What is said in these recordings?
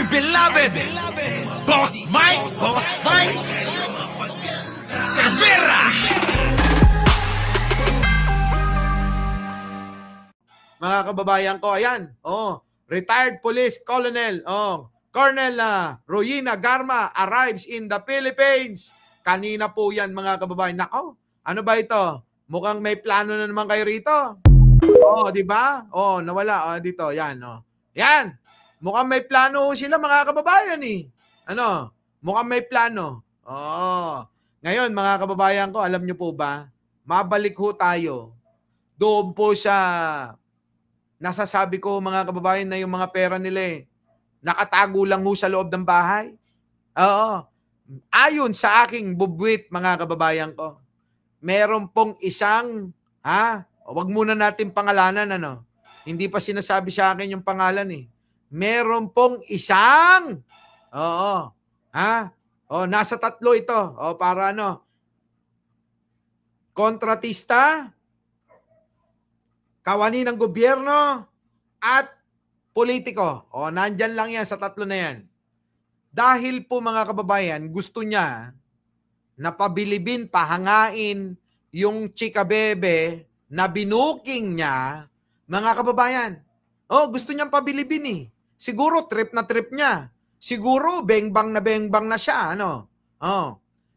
My beloved, Boss Mike, Severa. Mga kababayan ko, ayan, retired police colonel, Colonel Royina Garma arrives in the Philippines. Kanina po yan, mga kababayan. Nako, ano ba ito? Mukhang may plano na naman kayo rito. Di ba? Nawala. Dito, yan. Yan. Mukhang may plano sila, mga kababayan eh. Ano? Mukhang may plano. Ngayon, mga kababayan ko, alam nyo po ba? Mabalik ho tayo. Doon po sa nasasabi ko, mga kababayan, na yung mga pera nila nakatago lang ho sa loob ng bahay. Ayon sa aking bubwit, mga kababayan ko, meron pong isang, wag muna natin pangalanan, hindi pa sinasabi sa akin yung pangalan eh. Meron pong isang, nasa 3 ito, para kontratista, kawani ng gobyerno, at politiko. Nandyan lang yan sa 3 na yan. Dahil po, mga kababayan, gusto niya na pabilibin, pahangain yung chika bebe na binuking niya, mga kababayan. Gusto niyang pabilibin eh. Siguro trip na trip niya. Siguro bengbang na siya.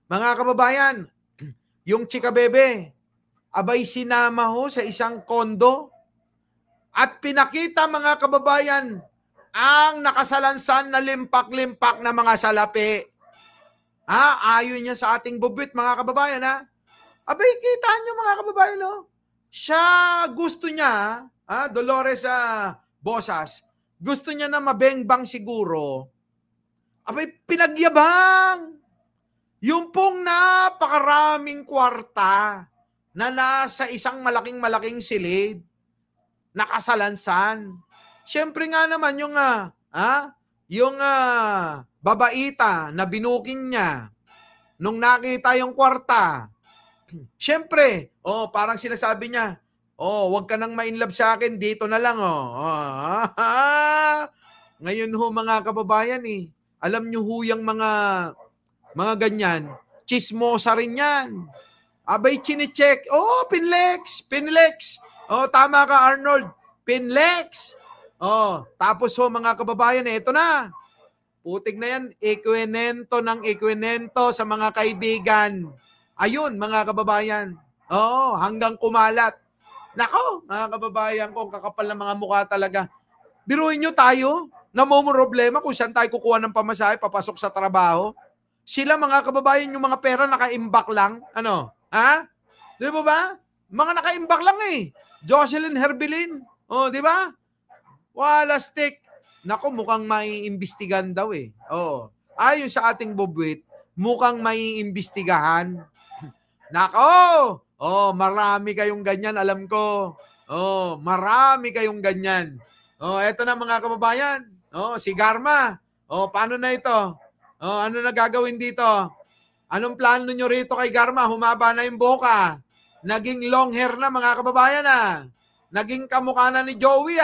Mga kababayan, yung chika bebe, abay sinama ho sa isang kondo at pinakita, mga kababayan, ang nakasalansan na limpak-limpak na mga salapi. Ayon niya sa ating bubwit, mga kababayan, abay, kita niyo, mga kababayan, siya gusto niya, Dolores Bosas, gusto niya na mabengbang siguro, abay, pinagyabang yung pong napakaraming kwarta na nasa isang malaking silid, nakasalansan. Siyempre nga naman yung babaita na binuking niya nung nakita yung kwarta. Siyempre, parang sinasabi niya, wag ka nang ma-inlove sa akin, dito na lang. Ngayon ho, mga kababayan alam nyo ho yung mga ganyan, chismosa rin yan. Abay, chinecheck. Pinlex. Tama ka, Arnold. Pinlex. Tapos ho, mga kababayan, ito na. Putik na yan, ikwinento sa mga kaibigan. Ayun, mga kababayan. Hanggang kumalat. Nako, mga kababayan ko, kakapal na mga mukha talaga. Biruin nyo tayo, namumroblema kung saan tayo kukuha ng pamasahe, papasok sa trabaho. Sila, mga kababayan, yung mga pera naka-imbak lang. Di ba? Mga naka-imbak lang Jocelyn Herbilin. Di ba? Wala stick. Nako, mukhang maiimbestigahan daw Ayon sa ating bubwit, mukhang maiimbestigahan. Nako! Marami kayong ganyan, alam ko. Marami kayong ganyan. Eto na, mga kababayan. Si Garma. Paano na ito? Ano na gagawin dito? Anong plano nyo rito kay Garma? Humaba na yung buhok Naging long hair na, mga kababayan Naging kamukha na ni Joey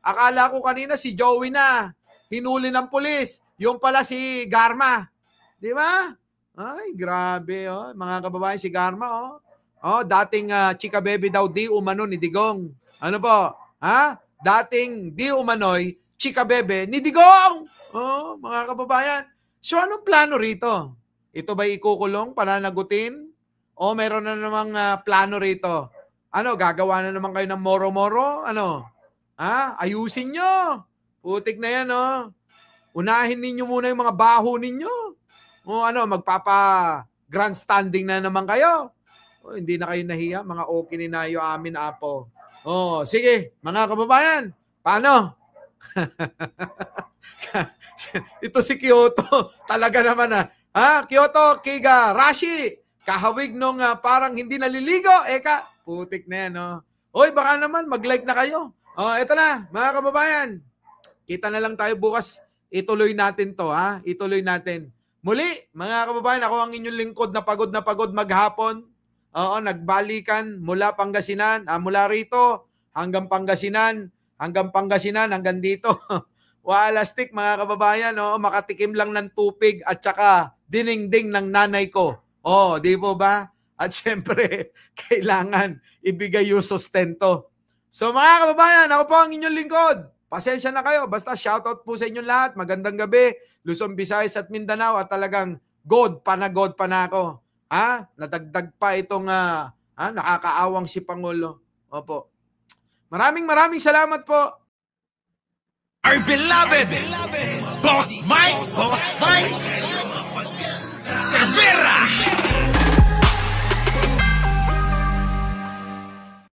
Akala ko kanina si Joey na. Hinuli ng pulis. Yung pala si Garma. Di ba? Ay, grabe mga kababayan, si Garma dating chika baby daw di umano ni Digong. Ano po? Dating di umano'y chika bebe ni Digong. Mga kababayan. So anong plano rito? Ito ba ikukulong, pananagutin? O meron na namang plano rito? Gagawa na naman kayo ng moro-moro? Ayusin nyo. Putik na yan, Unahin ninyo muna yung mga baho ninyo. Magpapa-grandstanding na naman kayo. Hindi na kayo nahiya, mga okay ni Nayo amin, apo. Sige, mga kababayan. Paano? Ito si Kyoto. Talaga naman Kyoto, Kiga, Rashi. Kahawig nung parang hindi naliligo. Putik na yan, baka naman mag-like na kayo. Ito na, mga kababayan. Kita na lang tayo bukas. Ituloy natin to, Ituloy natin. Muli, mga kababayan, ako ang inyong lingkod na pagod maghapon. Nagbalikan mula Pangasinan, mula rito hanggang Pangasinan, hanggang dito. Wala stick, mga kababayan, makatikim lang ng tupig at saka dinengdeng ng nanay ko. Di po ba? At syempre, kailangan ibigay yung sustento. So mga kababayan, ako po ang inyong lingkod. Pasensya na kayo. Basta shoutout po sa inyong lahat. Magandang gabi. Luzon, Visayas at Mindanao. At talagang God pa na ako. Nadagdag pa itong nakakaawang si Pangulo. Opo. Maraming salamat po. Our beloved Boss Mike Cervera.